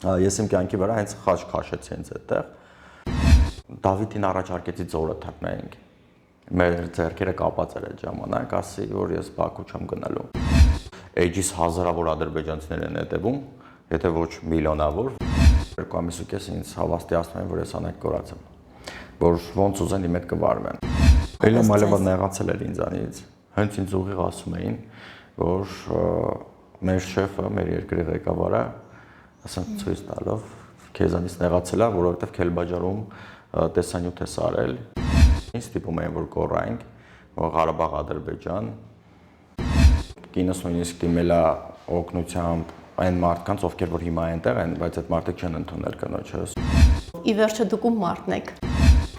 Ես իմ կյանքի վրա հենց խաչ քաշեցի հենց այդտեղ։ Դավիթին առաջարկեցի ձորը թռնենք։ Մեր ձեռքերը կապած էր այդ ժամանակ, ասի, որ ես Բաքու չեմ գնալու։ Էջիս հազարավոր ադրբեջանցիներ են հետևում, եթե ոչ միլիոնավոր։ 2 ամիս ու կես ինձ հավաստիացնում են, որ ես անհետ կորած եմ, որ ոնց ուզեն իմ հետ կվարվեն։ Էլի մալեբա նեղացել էր ինձանից։ Հենց ինձ ուղիղ ասում էին, որ մեր շեֆը, մեր երկրի ղեկավարը, ասենք ցույց տալով քեզանից նեղացել է, որովհետև Քելբաջարում տեսանյութ է սարել։ Ինձ ստիպում էին, որ կորայինք, Ղարաբաղ, Ադրբեջան։ Կինս նույնիսկ դիմել է օգնությամբ այն մարդկանց, ովքեր որ հիմա այնտեղ են, բայց այդ մարդիկ չեն ընդունել կնոջս։ Ի վերջո դուք ում մարդն եք։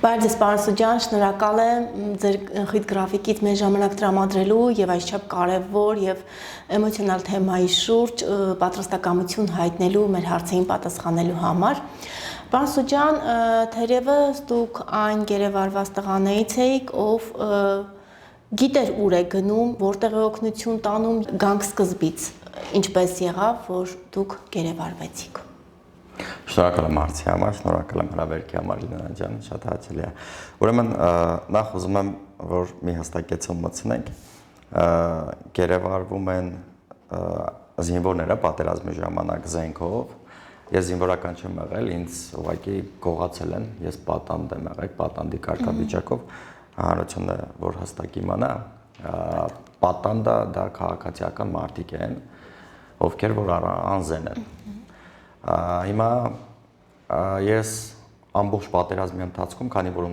Բայց պարոն Սուջյան, շնորհակալ եմ ձեր խիտ գրաֆիկից մեզ ժամանակ տրամադրելու եւ այսչափ կարեւոր եւ էմոցիոնալ թեմայի շուրջ պատրաստակամություն հայտնելու մեր հարցերին պատասխանելու համար։ Պարոն Սուջյան, թերևս դուք այն գերեվարված տղաներից էիք, ով գիտեր ուր է գնում, որտեղ է օգնություն տանում գանք սկզբից, ինչպես եղավ, որ դուք գերեվարվեցիք։ Շնորհակալ եմ հարցի համար, շնորհակալ եմ հրավերքի համար, Լիլիանա ջան, շատ հաճելի է։ Ուրեմն նախ ուզում եմ, որ մի հստակեցում մտցնենք, գերեվարվում են զինվորները պատերազմի ժամանակ զենքով։ Ես զինվորական չեմ եղել, ինձ ուղղակի գողացել են, ես պատանդ եմ եղել, պատանդի կարգավիճակով, հանրությունը որ հստակ իմանա, պատանդը դա քաղաքացիական մարդիկ են, ովքեր որ անզեն են։ Հիմա ես ամբողջ պատերազմի ընթացքում, քանի որ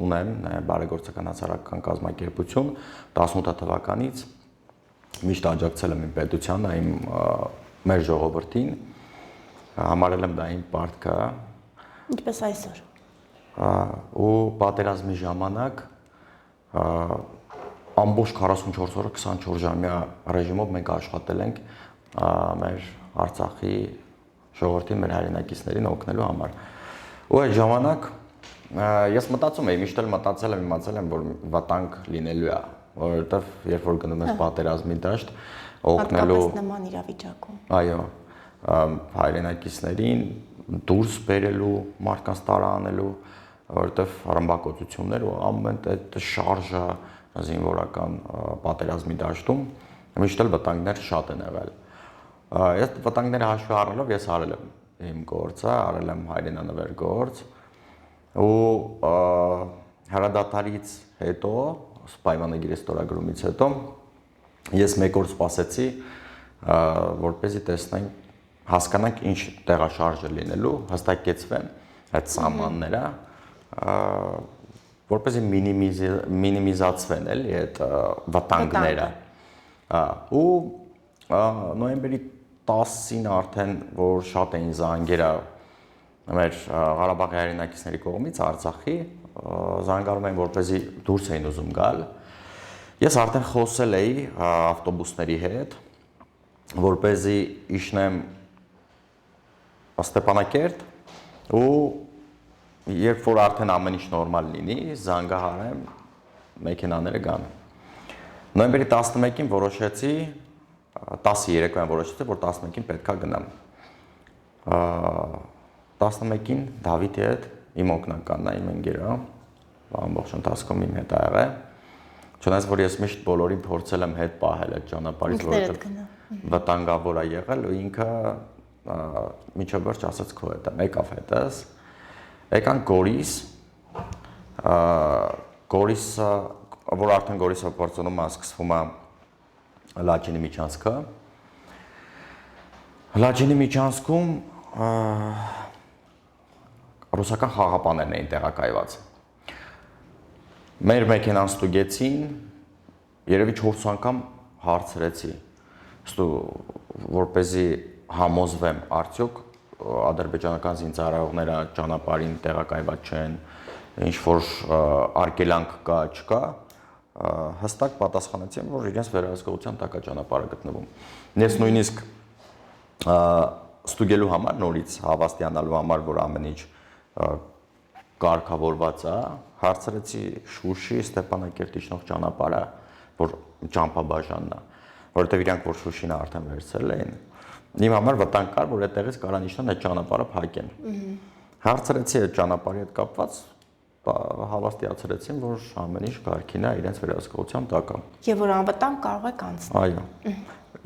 ունեմ բարեգործական հասարակական կազմակերպություն 18 թվականից միշտ աջակցել եմ իմ պետությանը, մեր ժողովրդին, համարել եմ դա իմ պարտքը։ Ինչպես այսօր։ Ու պատերազմի ժամանակ ամբողջ 44 օրը 24 ժամյա ռեժիմով մենք աշխատել ենք մեր Արցախի ժողովրդին, մեր հայրենակիցներին օգնելու համար։ Ու այդ ժամանակ ես մտածում էի, միշտ էլ մտածել եմ, իմացել եմ, որ վտանգ լինելու է, որովհետև երբ որ գնում ես պատերազմի դաշտ, օգնելու հատկապես նման իրավիճակում։ Այո, հայրենակիցներին դուրս բերելու, մարդկանց տարանելու, որովհետև ռմբակոծություններ ու ամեն այդ շարժը զինվորական պատերազմի դաշտում միշտ էլ վտանգներ շատ են եղել։ Ես վտանգները հաշվի առնելով ես արել եմ իմ գործը, արել եմ հայրենանվեր գործ ու հրադադարից հետո, պայմանագիրի ստորագրումից հետո ես մեկ օր սպասեցի, որպեսզի տեսնենք, հասկանանք ինչ տեղաշարժ է լինելու, հստակեցվեն այդ սահմանները, որպեսզի մինիմիզացվեն էլի այդ վտանգները։ Ու նոյեմբերի 10-ին արդեն, որ շատ էին զանգերը մեր Ղարաբաղի հայրենակիցների կողմից Արցախի, զանգարում էին, որպեսզի դուրս էին ուզում գալ։ Ես արդեն խոսել էի ավտոբուսների հետ, որպեսզի իջնեմ Ստեփանակերտ ու երբ որ արդեն ամեն ինչ նորմալ լինի, զանգահարեմ, մեքենաները գան։ Նոյեմբերի 11-ին որոշեցի, 10-ի երեկոյան որոշեցի, որ 11-ին պետքա գնամ։ 11-ին Դավիթի հետ իմ օգնականն է, իմ ընկերը, ամբողջ ընթացքում իմ հետ ա եղել։ Չնայած որ ես միշտ բոլորին փորձել եմ հետ պահել այդ ճանապարհից, որովհետև վտանգավոր է եղել ու ինքը միջև վերջ ասաց քո հետ եմ, եկավ հետս։ Եկան Գորիս, Գորիսը, որ արդեն Գորիսը փորձում է սկսվում է Լաչինի միջանցքը։ Լաչինի միջանցքում ռուսական խաղապաներն էին տեղակայված։ Մեր մեքենան ստուգեցին, երևի 4 անգամ հարցրեցի, որպեսզի համոզվեմ արդյոք ադրբեջանական զինծառայողները ճանապարհին տեղակայված չեն, ինչ որ արգելանք կա, չկա, հստակ պատասխանեցին, որ իրենց վերահսկողության տակ է ճանապարհը գտնվում։ Ես նույնիսկ ստուգելու համար, նորից հավաստիանալու համար, որ ամեն ինչ կարգավորված է, հարցրեցի Շուշի, Ստեփանակերտ իջնող ճանապարհը, որ ճամփաբաժանն է, որովհետև իրանք որ Շուշին արդեն վերցրել էին, Իմ համար վտանգ կար, որ այդտեղից կարան իշխան այդ ճանապարհը փակեն։ Հարցրեցի այդ ճանապարհի հետ կապված, հավաստիացրեցին, որ ամեն ինչ կարգին է, իրենց վերահսկողության տակ է։ Եվ որ անվտանգ կարող եք անցնել։ Այո։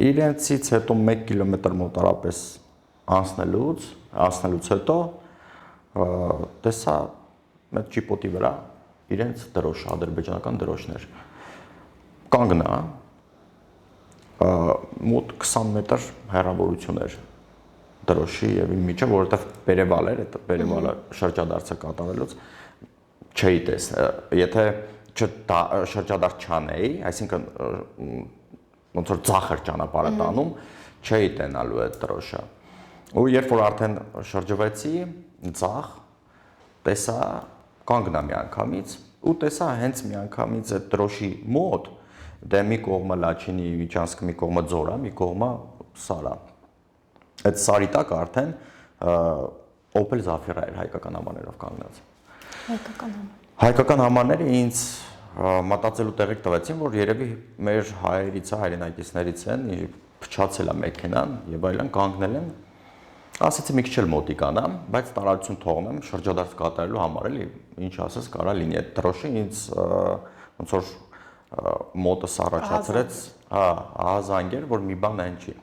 Իրենցից հետո 1 կիլոմետր մոտարապես անցնելուց հետո տեսա մեծ ճիպոտի վրա իրենց դրոշ, ադրբեջանական դրոշներ։ Կանգնա մոտ 20 մետր հեռավորություն էր դրոշի եւ իմ միջը, որովհետեւ Պերևալ էր, այդ Պերևալը շրջադարձը կատարելուց չէի տեսել։ Եթե շրջադարձ չանեի, այսինքն ոնց որ ծախր ճանապարհը տանում, չէի տենալու այդ դրոշը։ Ու երբ որ արդեն շրջվեցի, ծախ տեսա կանգնա միանգամից ու տեսա հենց միանգամից այդ դրոշի մոտ դե մի կողմը Լաչինի Վիճանսկ, մի կողմը Ձորա, մի կողմը Սարա։ Այդ Սարի տակ արդեն Opel Zafira էր հայկական համարներով կանգնած։ Հայկական համարները ինձ մտածելու տեղիք տվեցին, որ երևի մեր հայերից է, հայրենակիցներից են, փչացել է մեքենան եւ այլն, կանգնել են։ Ասեցի մի քիչ էլ մոտիկանամ, բայց տարածություն թողնեմ շրջադարձ կատարելու համար էլի, ինչ ասես կարա լինի այդ դրոշը ինձ ոնց որ մոտս առաջացրեց, հա, ահազանգ էր, որ մի բան այն չի։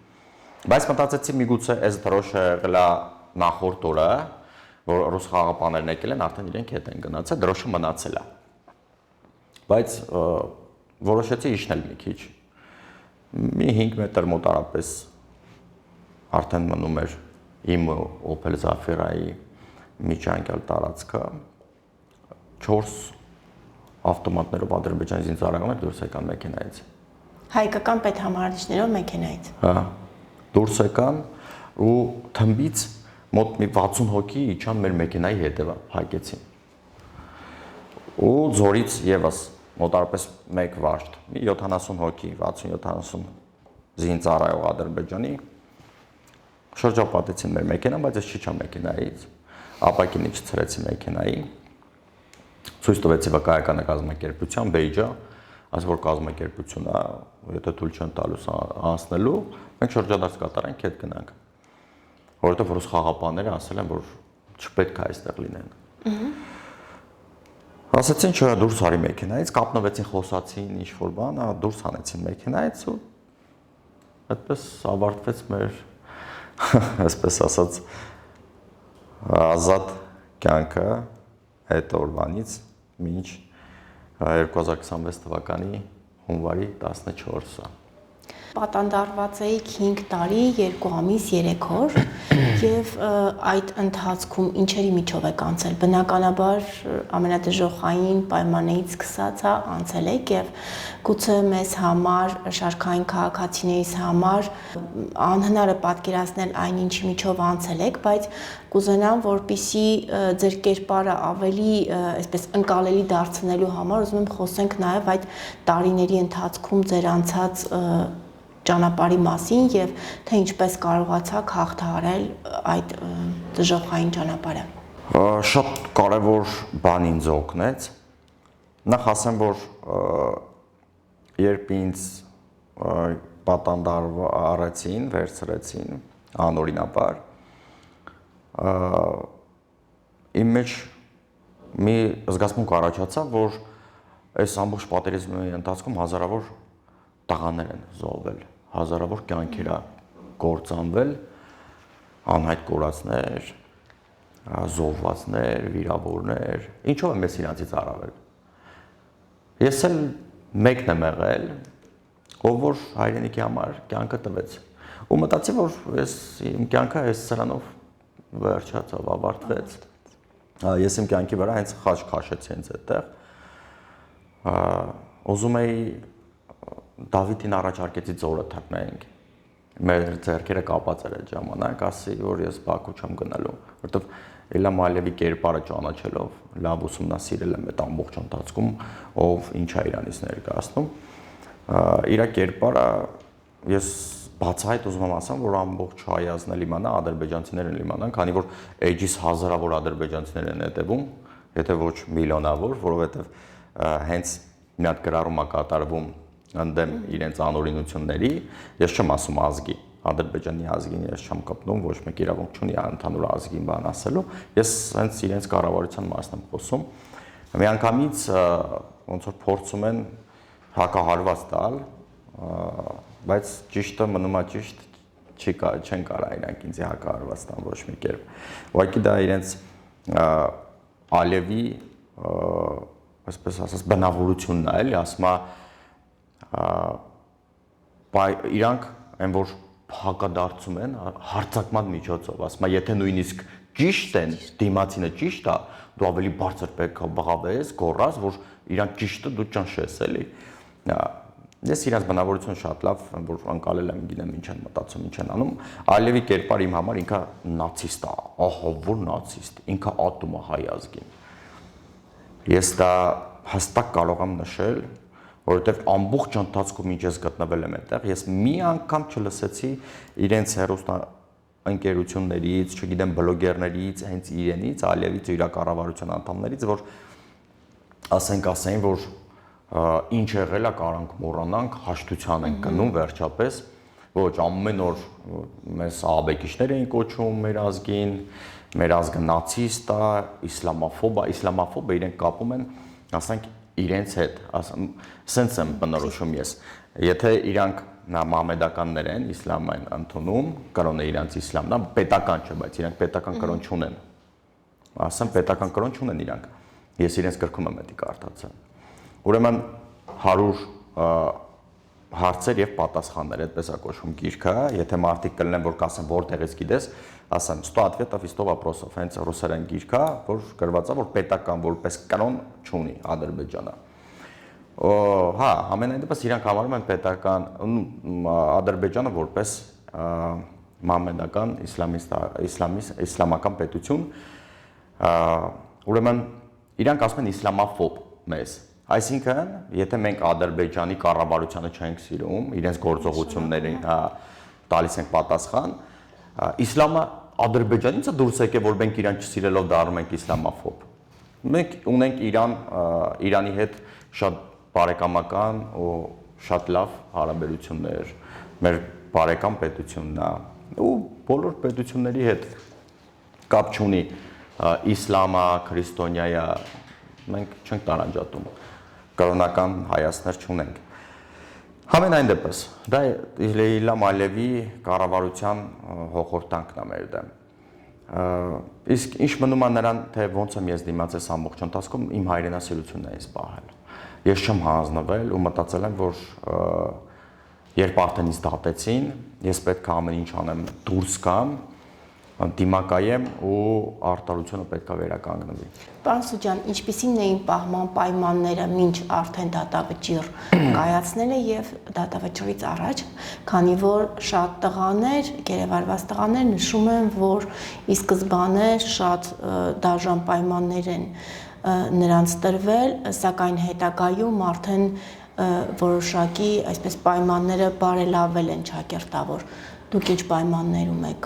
Բայց մտածեցի միգուցե այս դրոշը եղել է նախորդ օրը, որ ռուս խաղաղապահներն եկել են, արդեն իրենք հետ են գնացել, դրոշը մնացել է։ Բայց որոշեցի իջնել մի քիչ։ Մի 5 մետր մոտարապես արդեն մնում էր իմ Opel Zafira-ի միջանկյալ տարածքը 4 ավտոմատներով ադրբեջանի զինծառայողներ դուրս եկան մեքենայից։ Հայկական պետհամարիչներով մեքենայից։ Հա, դուրս եկան ու թմբից մոտ մի 60 հոգի իջան մեր մեքենայի հետևը, փակեցին։ Ու ձորից եւս մոտարպես 1 վաշտ, մի 70 հոգի, 60-70 զինծառայող ադրբեջանի շրջապատեցին մեր մեքենան, բայց ես չիջա մեքենայից, ապակին իջցրեցի մեքենայի, ցույց տվեցի վկայականը կազմակերպության բեյջը, ասես որ կազմակերպությունն է, եթե թույլ չեն տալուս անցնելու, մենք շրջադարձ կատարենք, հետ գնանք։ Որովհետև ռուս խաղաղապահները ասել են, որ չպետք է այստեղ լինեն։ Ասացին, չէ, դուրս արի մեքենայից, կապնվեցին, խոսացին, ինչ-որ բան, դուրս հանեցին մեքենայից ու այդպես ավարտվեց մեր այսպես ասած ազատ կյանքը այդ օրվանից մինչ 2026 թվականի հունվարի 14-ը։ Պատանդարված էիք 5 տարի, 2 ամիս, 3 օր եւ այդ ընթացքում ինչերի միջով եք անցել։ Բնականաբար ամենադժոխային պայմաններից սկսած է անցել եք եւ գուցե մեզ համար, շարքային քաղաքացիներից համար անհնար է պատկերացնել այն ինչի միջով անցել եք, բայց կուզենամ, որպեսզի ձեր կերպարը ավելի այսպես ընկալելի դարձնելու համար ուզում եմ խոսենք նաեւ այդ տարիների ընթացքում ձեր անցած ճանապարհի մասին եւ թե ինչպես կարողացաք հաղթահարել այդ դժոխային ճանապարհը։ Շատ կարևոր բան ինձ օգնեց։ Նախ ասեմ, որ երբ ինձ պատանդար առեցին, վերցրեցին անօրինաբար, իմ մեջ մի զգացմունք առաջացավ, որ այս ամբողջ պատերազմի ընթացքում հազարավոր տղաներ են զոհվել, հազարավոր կյանքեր կործանվել, անհայտ կորածներ, զոհվածներ, վիրավորներ, ինչով է մեզ իրանցից առավել։ Ես էլ մեկն եմ եղել, ով որ հայրենիքի համար կյանքը տվեց։ Ու մտածի, որ ես իմ կյանքը այս սրանով վերջացավ, ավարտվեց։ Ես իմ կյանքի վրա հենց խաչ քաշեցի հենց այդտեղ։ Ուզում էի Դավիթին առաջարկեցի ձորը թռնենք։ Մեր ձեռքերը կապած էր այդ ժամանակ, ասի, որ ես Բաքու չեմ գնալու, որովհետև Իլհամ Ալիևի կերպարը ճանաչելով, լավ ուսումնասիրել եմ այդ ամբողջ ընթացքում, ով ինչ է Իրանից ներկայացնում։ Իր կերպարը ես բացահայտ ուզում եմ ասեմ, որ ամբողջ հայազնը լիմանա, ադրբեջանցիներն լիմանան, քանի որ էջից հազարավոր ադրբեջանցիներ են հետևում, եթե ոչ միլիոնավոր, որովհետև հենց մի հատ գրառում է կատարվում ընդդեմ իրենց անօրինությունների, ես չեմ ասում ազգի, Ադրբեջանի ազգին ես չեմ կապնում, ոչ մեկ իրավունք չունի ընդհանուր ազգին բան ասելու։ Ես հենց իրենց կառավարության մասն եմ խոսում։ Միանգամից ոնց որ փորձում են հակահարված տալ, բայց ճիշտը մնում է ճիշտ, չեն կարող իրանք ինձ հակահարված տան ոչ մի կերպ։ Ուղղակի դա իրենց Ալիևի, այսպես ասած, բնավորությունն է, էլի, ասում է իրանք այն որ հակադարձում են հարձակման միջոցով, ասում է, եթե նույնիսկ ճիշտ են, դիմացինը ճիշտ է, դու ավելի բարձր պետք է բղավես, գոռաս, որ իրանք ճիշտը դու ճնշես, էլի։ Ես իրենց բնավորությունը շատ լավ, որ անցալել եմ, գիտեմ ինչ են մտածում, ինչ են անում։ Ալիևի կերպար իմ համար ինքը նացիստ է, ահա որ նացիստ, ինքը ատում է հայ ազգին։ Ես դա հստակ կարող եմ նշել, որովհետև ամբողջ ընթացքում ինչ ես գտնվել եմ այդտեղ, ես մի անգամ չլսեցի իրենց հեռուստաընկերություններից, չգիտեմ, բլոգերներից, հենց իրենից, Ալիևից, իր կառավարության անդամներից, որ ասեն, որ ինչ եղել է, կարանք մոռանանք, հաշտության են գնում վերջապես, ոչ, ամեն օր մեզ ահաբեկիչներ էին կոչում մեր ազգին, մեր ազգը նացիստ է, իսլամաֆոբ է, իրենք կապում են, ասենք իրենց հետ, սենց եմ բնորոշում ես, եթե իրանք մահմեդականներ են, իսլամ են ընդունում, կրոնը իրանց իսլամն է, պետական չէ, բայց իրանք պետական կրոն չունեն, ասեմ պետական կրոն չունեն իրանք, ես իրենց գրքում եմ էդի կարդացել, ուրեմն 100 հարցեր եւ պատասխաններ, այդպես է կոչվում գիրքը, եթե մարդիկ կլինեն, որ կասեն որտեղից գիտես, ասեմ 100 ответов и 100 вопросов, հենց ռուսերեն գիրք է, որ գրված է, որ պետական որպես կրոն չունի Ադրբեջանը։ Հա, ամենայն դեպս իրանք համարում են պետական Ադրբեջանը որպես մահմեդական իսլամական պետություն, ուրեմն իրանք ասում են իսլամաֆոբ մեզ, այսինքն, եթե մենք Ադրբեջանի կառավարությանը չենք սիրում, իրենց գործողություններին տալիս ենք պատասխան, իսլամը Ադրբեջանից է դուրս եկել, որ մենք իրան չսիրելով դառնում ենք իսլամաֆոբ։ Մենք ունենք Իրանի հետ շատ բարեկամական ու շատ լավ հարաբերություններ, մեր բարեկամ պետությունն է, ու բոլոր պետությունների հետ կապ չունի իսլամը, քրիստոնյա, մենք չենք տարանջատում, կրոնական հայացքներ չունենք։ Համենայն դեպս, դա Իլհամ Ալիևի կառավարության հոխորտանքն է մեր դեմ։ Իսկ ինչ մնում է նրան, թե ոնց եմ ես դիմացել ամբողջ ընթացքում, իմ հայրենասիրությունն է ինձ պահել։ Ես չեմ հանձնվել ու մտածել եմ, որ երբ արդեն ինձ դատեցին, ես պետք է ամեն ինչ անեմ, դուրս գամ, դիմակայեմ ու արտարությունը պետք է վերականգնվի։ Պարոն Սուջան, ինչպիսին էին պահման պայմանները մինչ արդեն դատավճիռ կայացնելը եւ դատավճիռից առաջ, քանի որ շատ տղաներ, գերեվարված տղաներ նշում են, որ ի սկզբանե շատ դաժան պայմաններ են նրանց տրվել, սակայն հետագայում արդեն որոշակի այսպես պայմանները բարելավել են ճակերտավոր։ Դուք ինչ պայմաններում եք։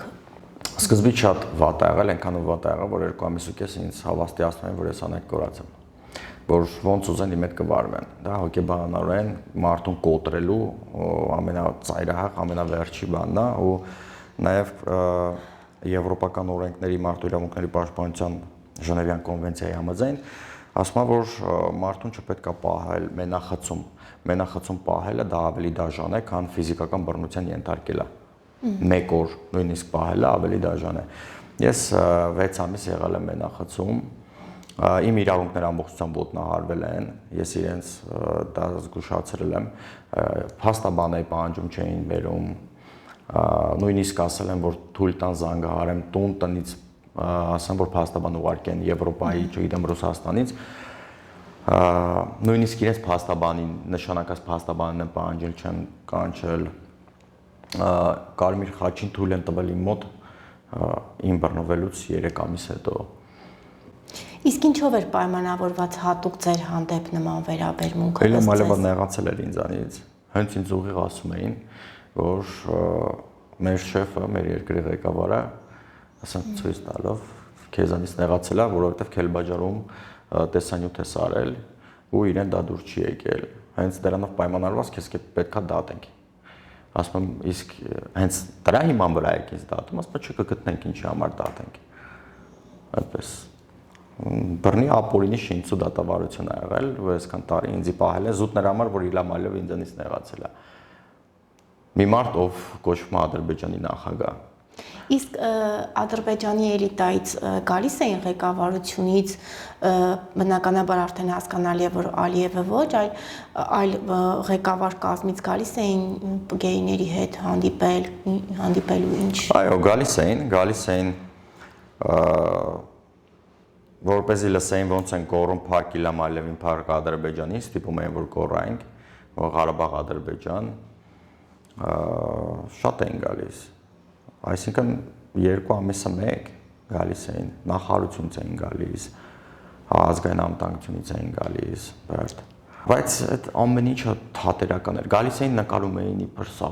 Սկզբից շատ վատ է եղել, այնքան վատ է եղել, որ 2 ամիս ու կես ինձ հավաստիացնում են, որ ես անեք կորացեմ, որ ոնց ուզեն իմ հետ կվարվեն, դա հոգեբանորեն մարդուն կոտրելու ամենածայրահեղ, ամենավերջի բանն է, ու նաև եվրոպական օրենքների մարդու իրավունքների պաշտպանության Ժնևյան կոնվենցիայի համաձայն ասում է, որ մարդուն չպետք է պահել մենախցում պահելը դա ավելի դաժան է, քան ֆիզիկական բռնության ենթարկելը։ 1 օր նույնիսկ պահելը ավելի դաժան է։ Ես 6 ամիս եղել եմ մենախցում, իմ իրավունքները ամբողջությամբ ոտնահարվել են, ես իրենց դա զգուշացրել եմ, փաստաբանների պահանջում չէին բերում, նույնիսկ ասել են, որ թույլ տան զանգահարեմ տուն տնից, ասեմ, որ փաստաբան ուղարկեն Եվրոպայի, չգիտեմ, Ռուսաստանից, նույնիսկ իրենց փաստաբանին, նշանակած փաստաբանն են պահանջել, չեն կանչել, Կարմիր խաչին թույլ են տվել իմ մոտ իմ բռնվելուց 3 ամիս հետո։ Իսկ ինչով էր պայմանավորված հատուկ ձեր հանդեպ նման վերաբերմունքը։ Իլհամ Ալիևը նեղացել էր ինձանից, հենց ինձ ուղիղ ասում էին, որ մեր շեֆը, մեր երկրի ղեկավարը, ասենք ցույց տալով քեզանից նեղացել է, որովհետև Քելբաջարում տեսանյութ է սարել ու իրեն դա դուր չի եկել։ Հենց դրանով պայմանավորված քեզ պետքա դատենք։ ասում եմ իսկ հենց դրա հիման վրա եք ինձ դատում, ասում եմ չկգտնենք ինչի համար դատենք։ Այդպես բռնի ապօրինի շինծու դատավարություն ա եղել, որ այսքան տարի ինձի պահել է զուտ նրա համար, որ Իլհամ Ալիևը ինձանից նեղացել է։ Մի մարդ, ով կոչվում է Ադրբեջանի նախագահ։ Իսկ Ադրբեջանի էլիտայից գալիս էին ղեկավարությունից բնականաբար արդեն հասկանալի է, որ Ալիևը ոչ, այլ ղեկավար կազմից գալիս էին գեյների հետ հանդիպելու ինչ։ Այո, գալիս էին որպեսզի լսեին ոնց են կոռում Փարք Իլհամ Ալիևին Փարք Ադրբեջանի, ստիպում էին որ կոռայինք, որ Ղարաբաղ Ադրբեջան, շատ էին գալիս։ Այսինքն 2 ամիսը մեկ գալիս էին, նախարարությունից էին գալիս, ազգային անվտանգությունից էին գալիս, բայց այդ ամեն ինչը թատերական էր։ Գալիս էին նկարում էին իբր սա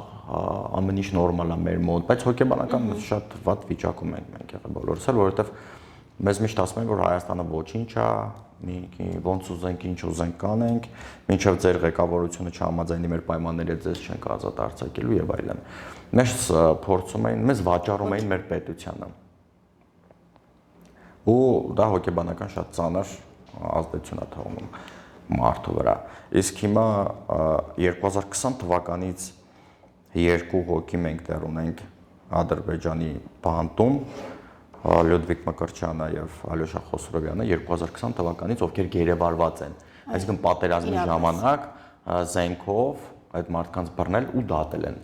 ամեն ինչ նորմալ է մեր մոտ, բայց հոգեբանական շատ վատ վիճակում ենք մենք եղել բոլորս էլ, որովհետև մեզ միշտ ասում են, որ Հայաստանը ոչինչ է, ոնց ուզենք, ինչ ուզենք կանենք, մինչև ձեր ղեկավարությունը չհամաձայնի մեր պայմանների հետ ձեզ չենք ազատ արձակելու եւ այլն։ Մեզ փորձում էին, մեզ վաճառում էին մեր պետությանը։ Ու դա հոգեբանական շատ ծանր ազդեցություն է թողնում մարդու վրա։ Իսկ հիմա 2020 թվականից 2 հոգի մենք դեռ ունենք Ադրբեջանի բանտում, Լյուդվիգ Մկրտչյանը եւ Ալյոշա Խոսրովյանը 2020 թվականից ովքեր գերեվարված են, այսինքն պատերազմի ժամանակ զենքով այդ մարդկանց բռնել ու դատել են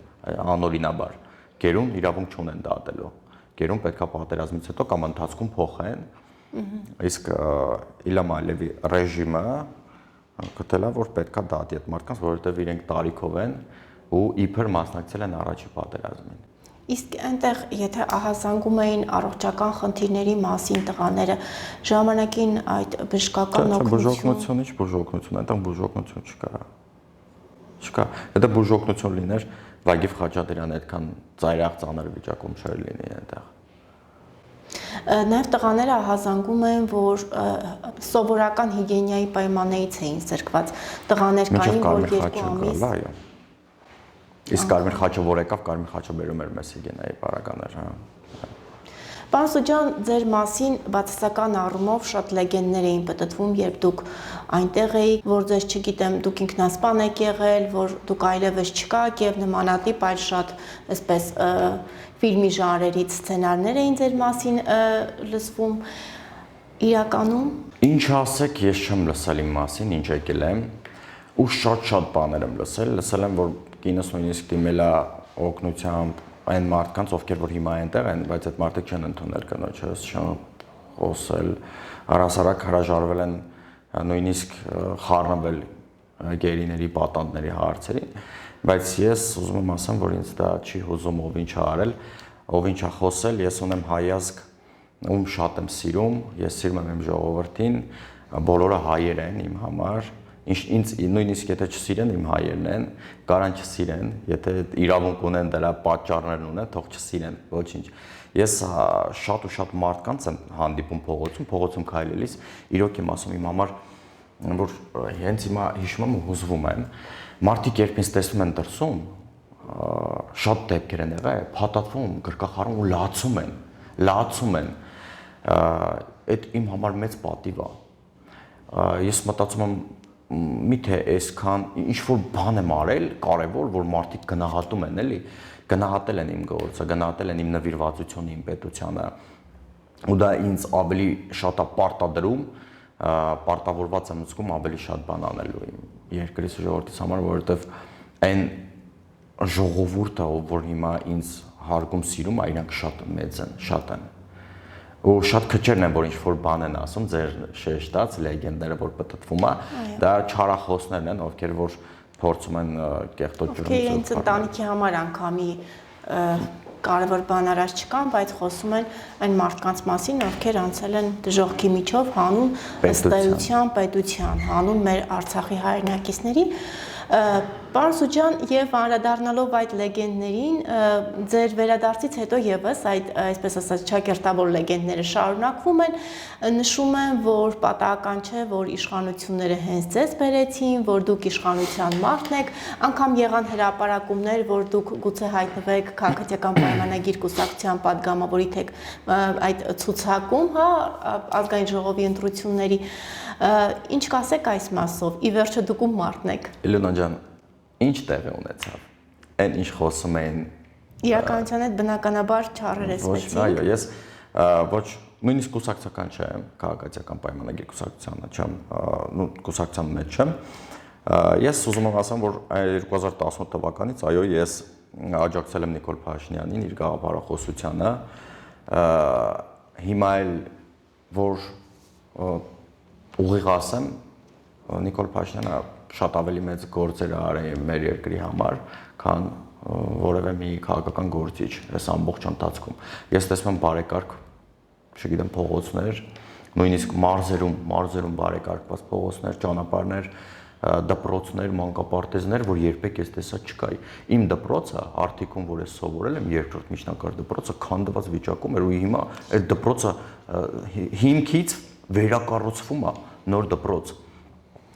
անօրինաբար։ Գերուն իրավունք չունեն դատելու։ Գերուն պետքա պատերազմից հետո կամ ընթացքում փոխեն։ Իսկ Իլհամ Ալիևի ռեժիմը գտել է որ պետքա դատի այդ մարդկանց, որովհետեւ իրենք տարիքով են ու իբր մասնակցել են առաջի պատերազմին։ Իսկ այնտեղ եթե ահազանգում էին առողջական խնդիրների մասին տղաները, ժամանակին այդ բժշկական օգնություն, ինչ բուժօգնություն, այնտեղ բուժօգնություն չկա։ Եթե բուժօգնություն լիներ, Վագիվ Խաչատրյանը այդքան ծայրահեղ ծանր վիճակում չէր լինի այնտեղ։ Նաև տղաները ահազանգում են, որ սովորական հիգիենայի պայմաններից էին զրկված։ Տղաներ կային, որ 2 ամիս Իսկ Կարմիր խաչը որ եկավ, Կարմիր խաչը բերում էր մեզ հիգիենայի պարագաներ, հա։ Պարոն Սուջան, ձեր մասին բացասական առումով շատ լեգենդներ էին պտտվում, երբ դուք այնտեղ էիք, որ ձեզ չգիտեմ, դուք ինքնասպան եք եղել, որ դուք այլևս չկաք եւ նմանատիպ այլ շատ այսպես ֆիլմի ժանրերից սցենարներ էին ձեր մասին լսվում իրականում։ Ինչ ասեք, ես չեմ լսել իմ մասին, ինչ եկել եմ, ու շատ բաներ եմ լսել եմ, որ կինս նույնիսկ դիմել է օգնությամբ այն մարդկանց, ովքեր որ հիմա այնտեղ են, բայց այդ մարդիկ չեն ընդունել կնոջս, չեն խոսել, առհասարակ հրաժարվել են նույնիսկ խառնվել գերիների պատանդների հարցերին, բայց ես ուզում եմ ասեմ, որ ինձ դա չի հուզում ով ինչ է արել, ով ինչ է խոսել, ես ունեմ հայազգ, ում շատ եմ սիրում, ես սիրում եմ իմ ժողովրդին, բոլորը հայեր են իմ համար, ինձ նույնիսկ եթե չսիրեն իմ հայերն են, կարան չսիրեն, եթե իրավունք ունեն դրա պատճառներն ունեն, թող չսիրեն, ոչինչ։ Ես շատ ու շատ մարդկանց եմ հանդիպում փողոցում քայլելիս, իրոք եմ ասում իմ համար, որ հենց հիմա հիշում եմ ու հուզվում եմ, մարդիկ երբ ինձ տեսնում են դրսում, շատ դեպքեր են եղել, փաթաթվում, գրկախառնում ու լացում են։ Այդ իմ համար մեծ պատիվ է։ Ես մտածում եմ միթե այսքան ինչ որ բան եմ արել կարևոր, որ մարդիկ գնահատում են, էլի, գնահատել են իմ գործը, գնահատել են իմ նվիրվածությունը իմ պետությանը։ Ու դա ինձ ավելի շատ է պարտադրում, պարտավորված եմ զգում ավելի շատ բան անելու իմ երկրի ժողովրդից համար, որովհետև այն ժողովուրդը, որ հիմա ինձ հարգում սիրում, իրանք շատ մեծ են, շատ են։ Ու շատ քչերն են, որ ինչ-որ բան են ասում, ձեր շեշտած լեգենդները, որ պտտվում է, դա չարախոսներն են, ովքեր որ փորձում են կեղտոտ ջուրում։ Ովքեր ինձ ընտանիքի համար անգամի կարևոր բան արած չկան, բայց խոսում են այն մարդկանց մասին, ովքեր անցել են դժոխքի միջով հանուն ըստ էության պետության, հանուն մեր Արցախի հայրենակիցների։ Պարոն Սուջան, եւ անդրադառնալով այդ լեգենդներին, ձեր վերադարձից հետո եւս այդ այսպես ասած ճակերտավոր լեգենդները շարունակվում են, նշում են, որ պատահական չէ, որ իշխանությունները հենց ձեզ բերեցին, որ դուք իշխանության մարդն եք, անգամ եղան հրապարակումներ, որ դուք գուցե հայտնվեք քաղաքացիական պայմանագիր կուսակցության падգամավորի թեք այդ ցուցակում, հա, ազգային ժողովի ընտրությունների, ինչ կասեք այս մասով, ի վերջո դուք ում մարդն եք։ Իլոնա ջան, ինչ տեղի ունեցավ։ Այն ինչ խոսում էին Իրականության հետ բնականաբար չառերեսվեցին։ Այո, ես ոչ նույնիսկ կուսակցական չեմ, քաղաքացիական պայմանագիր կուսակցությանը չեմ, կուսակցության մեջ չեմ։ Ես ուզում եմ ասեմ, որ 2018 թվականից այո, ես աջակցել եմ Նիկոլ Փաշինյանին իր գաղափարախոսությանը։ Հիմա էլ որ ուղիղ ասեմ, Նիկոլ Փաշինյանը շատ ավելի մեծ գործեր արել մեր երկրի համար, քան որևէ մի քաղաքական գործիչ այս ամբողջ ընթացքում։ Ես տեսնում եմ բարեկարգ, չգիտեմ, փողոցներ, նույնիսկ մարզերում բարեկարգված փողոցներ, ճանապարհներ, դպրոցներ, մանկապարտեզներ, որ երբեք ես տեսա չկայի։ Իմ դպրոցը, Արթիկում, որ ես սովորել եմ, երկրորդ միջնակարգ դպրոցը քանդված վիճակում էր ու հիմա այդ դպրոցը հիմքից վերակառուցվում է նոր դպրոց։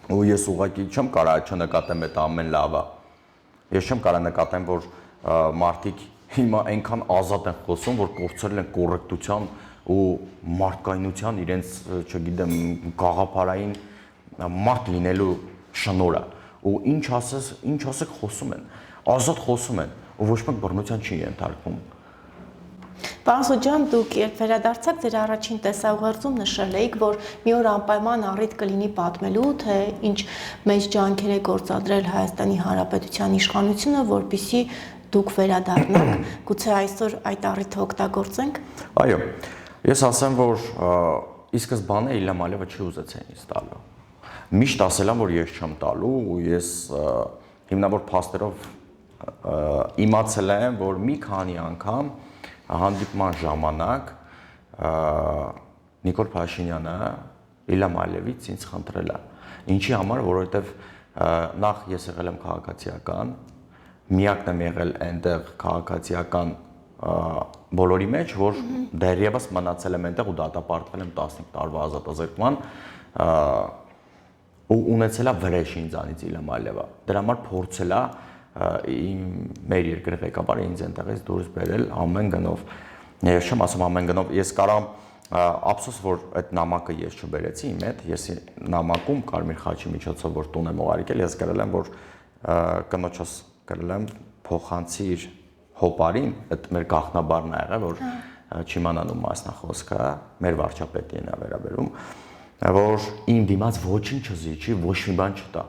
Ու ես ուղղակի չեմ կարող չնկատեմ այդ ամեն լավը։ Ես չեմ կարող նկատեմ, որ մարդիկ հիմա այնքան ազատ են խոսում, որ կորցրել են կոռեկտության ու մարդկայնության իրենց, չգիտեմ, գաղափարային մարդ լինելու շնորհը։ Ու ինչ ասեք խոսում են, ազատ խոսում են, ու ոչ մեկ բռնության չի ենթարկվում։ Պարոն Սուջան, դուք երբ վերադարձաք ձեր առաջին տեսաուղերձում նշել էիք, որ մի օր անպայման առիթ կլինի պատմելու, թե ինչ մեծ ջանքեր է գործադրել Հայաստանի Հանրապետության իշխանությունը, որպեսզի դուք վերադառնաք, գուցե այսօր այդ առիթը օգտագործենք։ Այո, ես ասեմ, որ ի սկզբանե Իլհամ Ալիևը չի ուզեցել ինձ տալու։ Միշտ ասել եմ, որ ես չեմ տալու, ու ես հիմնավոր փաստերով իմացել եմ, որ մի քանի անգամ հանդիպման ժամանակ Նիկոլ Փաշինյանը Իլհամ Ալիևից ինձ խնդրել է։ Ինչի համար, որովհետև նախ ես եղել եմ քաղաքացիական, միակն եմ եղել այնտեղ քաղաքացիական բոլորի մեջ, որ դեռևս մնացել եմ այնտեղ ու դատապարտվել եմ 15 տարվա ազատազրկման ու ունեցել է վրեժ ինձանից Իլհամ Ալիևը։ Դրա համար փորձել է մեր երկրի ղեկավարը ինձ այնտեղից դուրս բերել ամեն գնով։ Ես չեմ ասում ամեն գնով, ես կարամ ափսոս, որ այդ նամակը ես չբերեցի իմ հետ, ես նամակում Կարմիր խաչի միջոցով որ տուն եմ ուղարկել, ես գրել եմ, որ կնոջս գրել եմ փոխանցիր հոպարին, այդ մեր գաղտնաբարն ա եղել, որ չիմանանում մասնախոսքը, մեր վարչապետին է վերաբերում, որ իմ դիմաց ոչինչ չզիջի, ոչ մի բան չտա։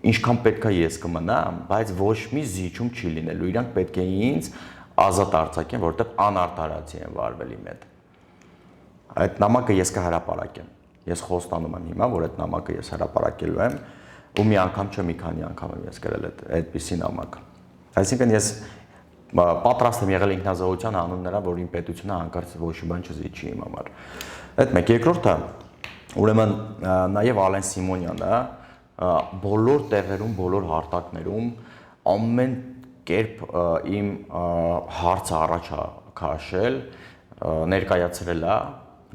Ինչքան պետք է ես կմնամ, բայց ոչ մի զիջում չի լինելու։ Իրանք պետք է ինձ ազատ արձակեն, որովհետև անարտարացի են վարվել իմ հետ։ Այդ նամակը ես կհրապարակեմ։ Ես խոստանում եմ հիմա, որ այդ նամակը ես հրապարակելու եմ, ու մի անգամ չէ, մի քանի անգամ եմ ես գրել այդպիսի նամակ։ Այսինքն ես պատրաստ եմ եղել ինքնազոհության անուն նրա, որ իմ պետությունը հանկարծ ոչ մի բան չզիջի իմ համար։ Այդ մեկ, երկրորդը, ուրեմն նաև Ալեն Սիմոնյանը բոլոր տեղերում, բոլոր հարթակներում ամեն կերպ իմ հարցը առաջ քաշել, ներկայացրել է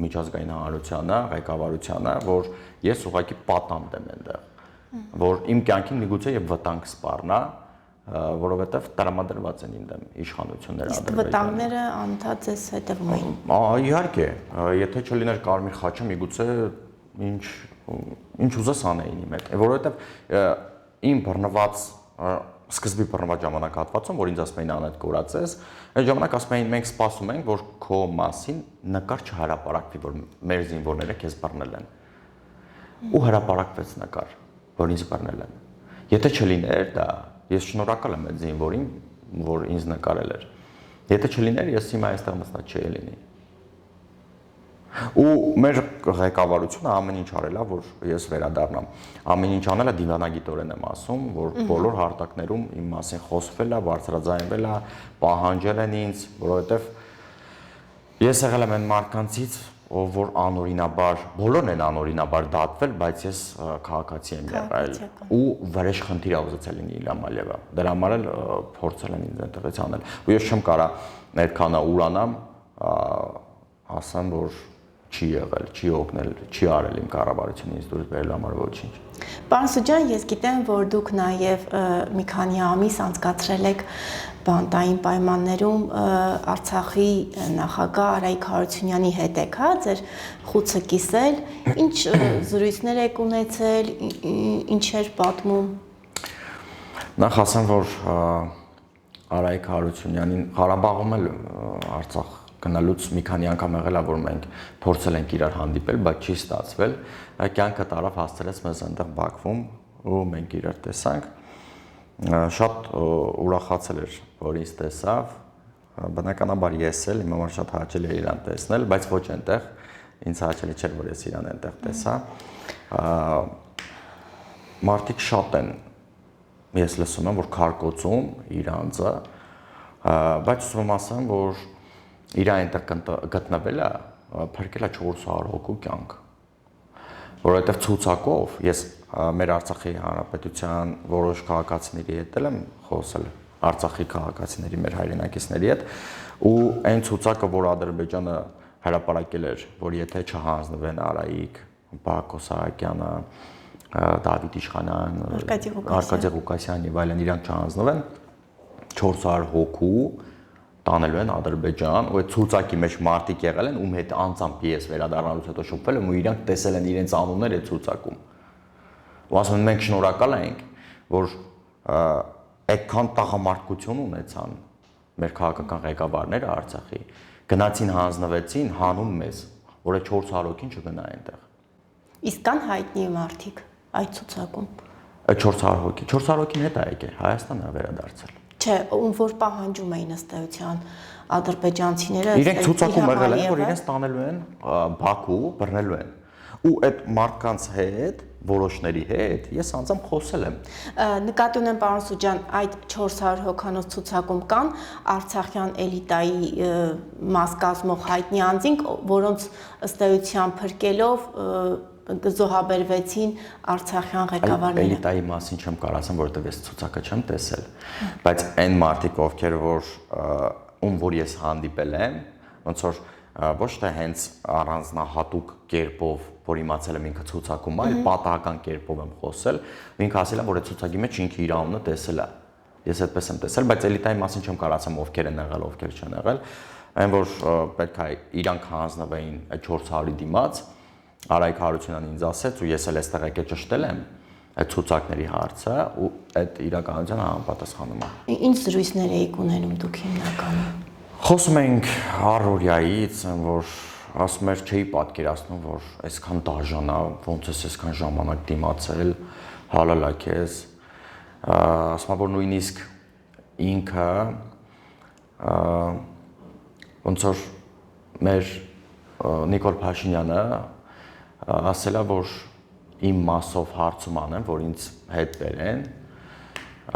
միջազգային հանրությանը, ղեկավարությանը, որ ես ուղղակի պատանդ եմ այնտեղ, որ իմ կյանքին միգուցե եւ վտանգ սպառնա, որովհետեւ տրամադրված են իմ դեմ իշխանությունները Ադրբեջանը։ Վտանգները անդադ ձեզ հետևում էին։ Իհարկե, եթե չլիներ Կարմիր խաչը, միգուցե ինչ ուզես անեին իմ հետ, որովհետև իմ բռնված սկզբի բռնված ժամանակահատվածում, որ ինձ ասում էին անետ կորացես, այդ ժամանակ ասում էին մենք սպասում ենք, որ քո մասին նկար չհրապարակվի, որ մեր զինվորները քեզ բռնել են։ Ու հրապարակվեց նկար, որ ինձ բռնել են։ Եթե չլիներ դա, ես շնորհակալ եմ այդ զինվորին, որ ինձ նկարել էր։ Եթե չլիներ, ես հիմա այստեղ մտած չէի լինի։ Ու մեր ղեկավարությունը ամեն ինչ արել է, որ ես վերադառնամ։ Ամեն ինչ անել է դիվանագիտորեն եմ ասում, որ բոլոր հարթակներում իմ մասին խոսվել է, բարձրաձայնվել է, պահանջել են ինձ, որովհետև ես եղել եմ այն մարդկանցից, որ անօրինաբար, բոլորն են անօրինաբար դատվել, բայց ես քաղաքացի եմ եղել ու վրեժ խնդիր ա ուզեցել լինի Իլհամ Ալիևը։ Դրա համար էլ փորձել են ինձ այդտեղից անել։ Ու ես չեմ կարա այդքանը ուրանամ, ասեմ, որ չի եղել, չի օգնել, չի արել իմ կառավարությունից դուրս բերելու համար ոչինչ։ Պարոն Սուջան, ես գիտեմ, որ դուք նաև մի քանի ամիս անցկացրել եք բանտային պայմաններում Արցախի նախագահ Արայիկ Հարությունյանի հետ եք, հա, ձեր խուցը կիսել, ինչ զրույցներ եք ունեցել, ինչեր պատմում։ Նախ ասեմ, որ Արայիկ Հարությունյանին Ղարաբաղում էլ Արցախ գնալուց մի քանի անգամ եղել է, որ մենք փորձել ենք իրար հանդիպել, բայց չի ստացվել։ Կյանքը տարավ հասցրեց մեզ այնտեղ Բաքվում ու մենք իրար տեսանք։ Շատ ուրախացել էր, որ ինձ տեսավ։ Բնականաբար ես էլ իմ համար շատ հաճելի է իրան տեսնել, բայց ոչ այնտեղ։ Ինձ հաճելի չէր, որ ես իրան այնտեղ տեսա։ Մարդիկ շատ են, ես լսում եմ, որ քարկոծում իր անձը, բայց ուզում եմ ասեմ, որ իր այնտեղ գտնվելը փրկել է 400 հոգու կյանք, որովհետև ցուցակով ես մեր Արցախի Հանրապետության որոշ քաղաքացիների հետ եմ խոսել, Արցախի քաղաքացիների, մեր հայրենակիցների հետ, ու այն ցուցակը, որ Ադրբեջանը հրապարակել էր, որ եթե չհանձնվեն Արայիկ, Բակո Սահակյանը, Դավիթ Իշխանյան, Արկադի Ղուկասյան եւ այլն իրանք չհանձնվեն, 400 հոգու տանելու են Ադրբեջան, ու այդ ցուցակի մեջ մարդիկ եղել են, ում հետ անձամբ ես վերադառնալուց հետո շփվել եմ, ու իրանք տեսել են իրենց անունները այդ ցուցակում։ Ու ասում են մենք շնորհակալ ենք, որ այդքան տաղամարդկություն ունեցան մեր քաղաքական ղեկավարները Արցախի, գնացին հանձնվեցին, հանուն մեզ, որ այդ 400 հոգին չգնա այնտեղ։ Իսկ կան հայտնի մարդիկ այդ ցուցակում։ Այդ 400 հոգի, 400 հոգին հետ է եկել, Հայաստան է վերադարձել։ Չէ, ում որ պահանջում էին ըստ էության ադրբեջանցիները, իրենք ցուցակում եղել են, որ իրենց տանելու են Բաքու, բռնելու են։ Ու այդ մարդկանց հետ, որոշների հետ ես անձամբ խոսել եմ։ Նկատի ունեմ, պարոն Սուջան, այդ 400 հոգանոց ցուցակում կան արցախյան էլիտայի մաս կազմող հայտնի անձինք, որոնց ըստ էության փրկելով զոհաբերվեցին արցախյան ղեկավարները։ Էլիտայի մասին չեմ կարող ասեմ, որովհետև ես ցուցակը չեմ տեսել, բայց այն մարդիկ, ովքեր որ որ ես հանդիպել եմ, ոնց որ ոչ թե հենց առանձնահատուկ կերպով, որ իմացել եմ ինքը ցուցակում, այլ պատահական կերպով եմ խոսել, ու ինքը ասել է, որ այդ ցուցակի մեջ ինքը իր անունը տեսել է։ Ես այդպես եմ տեսել, բայց էլիտայի մասին չեմ կարող ասեմ ովքեր են եղել, ովքեր չեն եղել, այն որ պետք է իրանք հանձնվեին այդ 400-ի դիմաց, Արայիկ Հարությունյանն ինձ ասեց, ու ես էլ այստեղ եկել ճշտել եմ այդ ցուցակների հարցը, ու այդ իրականությանը համապատասխանում է։ Ինչ զրույցներ եք ունենում դուք հիմնականում։ Խոսում ենք առօրյայից, որ ասում էր չէի պատկերացնում, որ այսքան դաժան է, ոնց ես այսքան ժամանակ դիմացել, հալալա քեզ, ասում է, որ նույնիսկ ինքը ոնց որ մեր Նիկոլ Փաշինյանը ասել է, որ իմ մասով հարցում անեմ, որ ինձ հետ բերեն,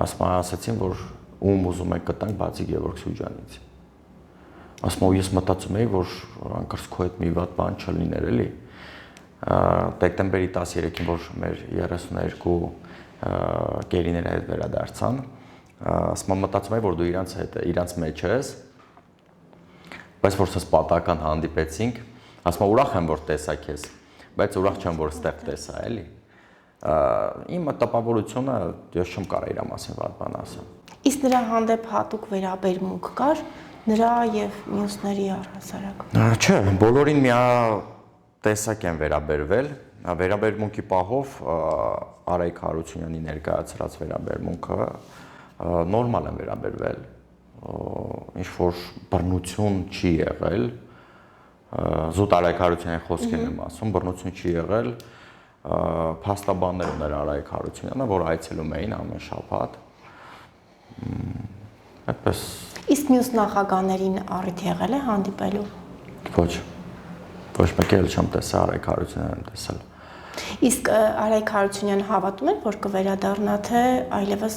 ասացին, որ ում ուզում եք գտանք բացի Գևորգ Սուջանից։ Ասում եմ, ես մտածում էի, որ անկարծ քո հետ մի վատ բան չլիներ էլի։ Դեկտեմբերի 13-ին, որ մեր 32 գերիները հետ վերադարձան, ասում եմ, մտածում էի, որ դու իրանց մեջ ես, բայց որ սենց պատահական հանդիպեցինք, ասում եմ, ուրախ եմ, որ տեսա քեզ, բայց ուրախ չեմ, որ ստեղ տեսա, էլի։ Իմ տպավորությունը ես չեմ կարող իր մասին վատ բան ասեմ։ Իսկ նրա հանդեպ հատուկ վերաբերմունք կար նրա եւ մյուսների առհասարակ։ Չէ, բոլորին միատեսակ են վերաբերվել, վերաբերմունքի պահով Արայիկ Հարությունյանի ներկայացրած վերաբերմունքը նորմալ են վերաբերվել, ինչ որ բռնություն չի եղել, զուտ Արայիկ Հարությունյանի խոսքերն եմ ասում, բռնություն չի եղել, փաստաբաններ ուներ Արայիկ Հարությունյանը, որ այցելում էին ամեն շաբաթ, այդպես։ Իսկ մյուս նախագահներին առիթ եղել է հանդիպելու։ Ոչ մեկը էլ չեմ տեսել, Արայիկ Հարությունյանն եմ տեսել։ Իսկ Արայիկ Հարությունյանը հավատում էր, որ կվերադառնա, թե այլևս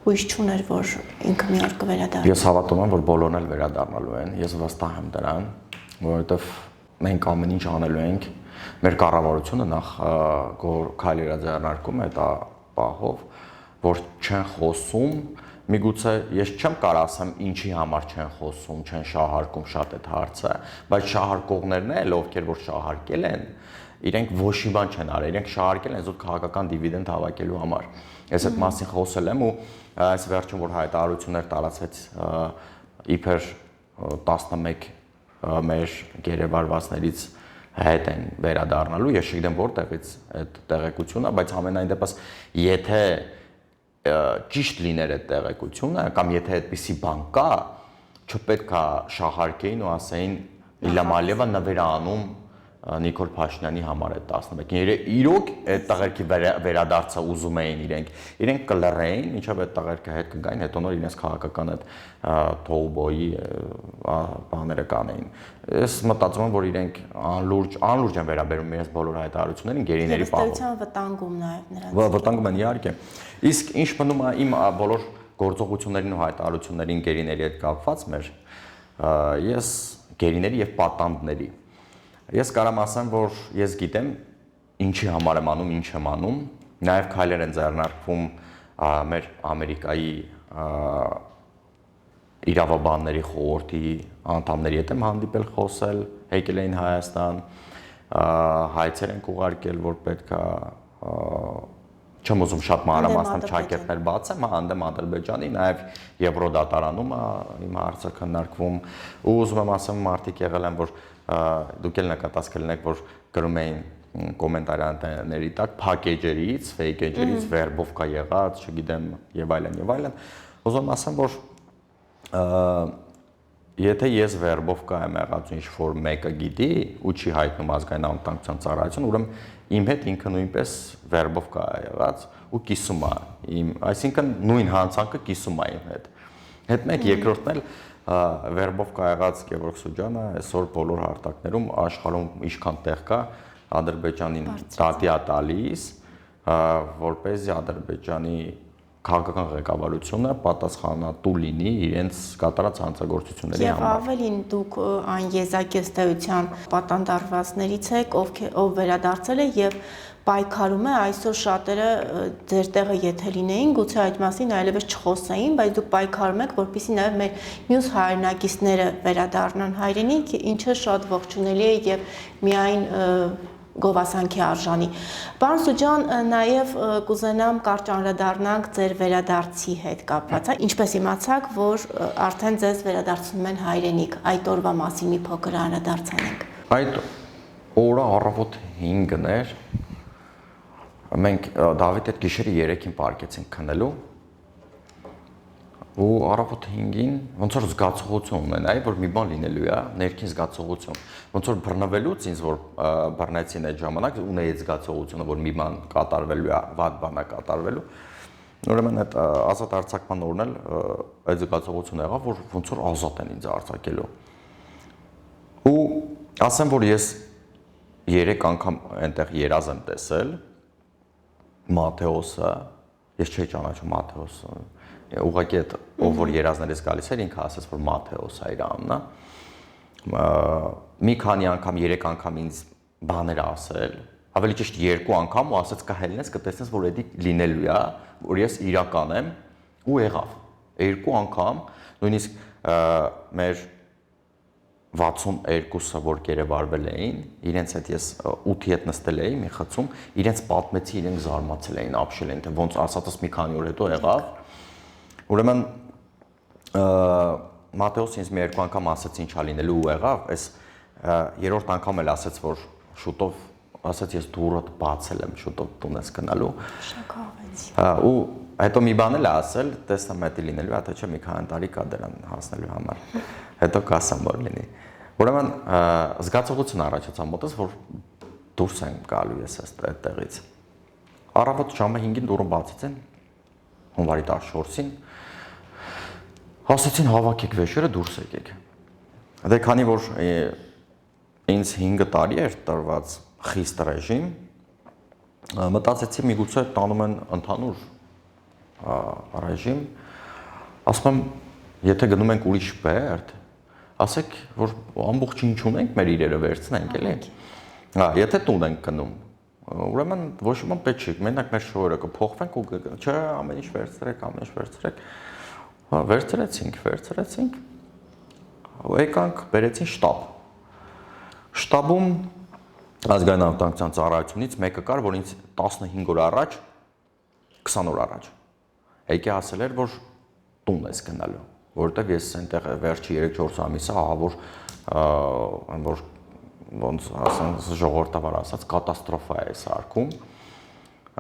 հույս չուներ, որ ինքը մի օր կվերադառնա։ Ես հավատում եմ, որ բոլորն էլ վերադառնալու են, ես վստահ եմ դրան, որովհետև մենք ամեն ինչ անելու ենք, մեր կառավարությունը նախ քայլեր ձեռնարկում է դա պահով, որ չեն խոսում, միգուցե ես չեմ կարող ասեմ ինչի համար չեն խոսում, չեն շահարկում շատ այդ հարցը, բայց շահարկողներն էլ, ովքեր որ շահարկել են, իրենք ոչ մի բան չեն արել, իրենք շահարկել են զուտ քաղաքական դիվիդենդ հավաքելու համար։ Ես այդ մասին խոսել եմ ու այս վերջում որ հայտարարություններ տարածվեց իբր 11 մեր գերեվարվածներից հետ են վերադառնալու, ես չգիտեմ որտեղից այդ տեղեկությունը, բայց ամենայն դեպս եթե ճիշտ լիներ այդ տեղեկությունը կամ եթե այդպիսի բան կա, չպետք է շահարկեին ու ասեին Իլհամ Ալիևը նվեր անում Նիկոլ Փաշինյանի համար այդ 11-ին։ Իրոք այդ տղերքի վերադարձը ուզում էին իրենք կլռեին, ինչով այդ տղերքը հետ կգային, հետո նոր իրենց քաղաքական այդ թողբոյի բաները կանեին։ Ես մտածում եմ, որ իրենք անլուրջ են վերաբերում իրենց բոլոր հայտարարություններին գերիների պահով։ Վտանգում նաև նրանց։ Վտանգում են իհարկե։ Իսկ ինչ մնում է իմ բոլոր գործողություններին ու հայտարարություններին գերիների հետ կապված մեր, ես գերիների եւ պատանդների Ես կարամ ասեմ, որ ես գիտեմ ինչի համար եմ անում, ինչ եմ անում, նաև քայլեր են ձեռնարկվում մեր Ամերիկայի իրավաբանների խորհրդի անդամների հետ եմ հանդիպել խոսել, եկել էին Հայաստան, հայցեր են ուղարկել, որ պետք է չեմ ուզում շատ մանրամասն ճակերտներ բացեմ, հանդեմ Ադրբեջանի, նաև Եվրոդատարանում իմ հարցը քննարկվում ու ուզում եմ ասեմ մարդիկ եղել են, որ դուք էլ նկատած կլինեք, որ գրում էին կոմենտարյանների տակ փակեջերից, ֆեյքեջերից վերբով կա եղած, չգիտեմ, եւ այլն։ Ուզում եմ ասեմ, որ եթե ես վերբով կա եմ եղած ինչ որ մեկը գիտի ու չի հայտնում ազգային անվտանգության ծառայություն, ուրեմն իմ հետ ինքը նույնպես վերբով կա եղած ու կիսում է իմ, այսինքն նույն հանցանքը կիսում է իմ հետ։ Հետ մեկ երկրորդն էլ վերբով կա եղած Գևորգ Սուջանը այսօր բոլոր հարթակներում աշխարհում ինչքան տեղ կա Ադրբեջանին դատի է տալիս, որպեսզի Ադրբեջանի քաղաքական ղեկավարությունը պատասխանատու լինի իրենց կատարած հանցագործությունների համար։ Եվ ավելին դուք այն եզակիստեության պատանդարվածներից եք, ով վերադարձել է եւ պայքարում է, այսօր շատերը ձեր տեղը եթե լինեին, գուցե այդ մասին այլևս չխոսեին, բայց դուք պայքարում եք, որպեսզի նաև մեր մյուս հայրենակիցները վերադառնան հայրենիք, ինչը շատ ողջունելի է եւ միայն գովասանքի արժանի։ Պարոն Սուջան, նաև կուզենամ կարճ անդրադառնանք ձեր վերադարձի հետ կապված։ Ինչպես իմացաք, որ արդեն ձեզ վերադարձնում են հայրենիք, այդ օրվա մասին մի փոքր անդրադարձանենք։ Այդ օրը առավոտ 5-ն էր։ Մենք Դավիթ այդ գիշերը 3-ին պարկեցինք քնելու։ Ու առավոտ 5-ին ոնց որ զգացողություն ունենայի, որ մի բան լինելու է, ներքին զգացողություն։ Ոնց որ բռնվելուց ինձ որ բռնեցին այդ ժամանակ ունեի այդ զգացողությունը, որ մի բան կատարվելու է, վատ բան է կատարվելու։ Ուրեմն այդ ազատ արձակման օրն էլ այդ զգացողությունը եղավ, որ ոնց որ ազատ են ինձ արձակելու։ Ու ասեմ, որ ես 3 անգամ այնտեղ երազ եմ տեսել Մաթեոսը, ես չէի ճանաչում Մաթեոսը։ Ուղղակի այդ ով որ երազներից գալիս էր ինքը ասաց որ Մաթեոս է իր անունը մի քանի անգամ 3 անգամ ինձ բաներ ասել ավելի ճիշտ 2 անգամ ու ասաց կհելնես կտեսնես որ դա լինելու է որ ես իրական եմ ու եղավ 2 անգամ նույնիսկ մեր 62-ը որ գերեվարվել էին իրենց հետ ես 8-ի հետ նստել էի մի խցում իրենց պատմեցի իրենք զարմացել էին ապշել էին թե ոնց ասածս մի քանի օր հետո եղավ Ուրեմն Մաթեոսը ինձ մի 2 անգամ ասաց ինչա լինելու ու եղավ, այս երրորդ անգամ էլ ասաց որ շուտով ասաց ես դուրը բացել եմ շուտով տուն ես գնալու։ Շնորհակալություն։ Ու հետո մի բան էլ ասել, տեսնեմ դա լինելու է, թե չէ մի քանի տարի կա դրան հասնելու համար։ Հետո կասեմ որ լինի։ Ուրեմն զգացողություն առաջացավ մոտս որ դուրս եմ գալու ես այդտեղից։ Առավոտ ժամը 5-ին դուրը բացեցին հունվարի 14-ին ասացին հավաքեք վեշերը դուրս եկեք։ Դե քանի որ ինձ 5 տարի էր տրված խիստ ռեժիմ, մտածեցի միգուցե տանում են ընդհանուր ռեժիմ, ասում եմ, եթե գնում ենք ուրիշ բերդ, ասեք, որ ամբողջ ինչ ունենք, մեր իրերը վերցնենք, էլի։ Հա, եթե տուն ենք գնում, ուրեմն ոչ ոք պետք չի, մենակ մեր շոուերը կփոխվենք ու չէ, ամեն ինչ վերցրեք, ամեն ինչ վերցրեք։ Հա, վերցրեցինք։ Եկանք, բերեցին շտաբ։ Շտաբում ազգային անվտանգության ծառայությունից մեկը կար, որ ինձ 15 օր առաջ, 20 օր առաջ եկի ասել էր, որ տուն ես գնալու, որովհետև ես այնտեղ վերջի 3-4 ամիսը ահա որ ոնց ասած ժողովրդավար ասած կատաստրոֆա է սարքում,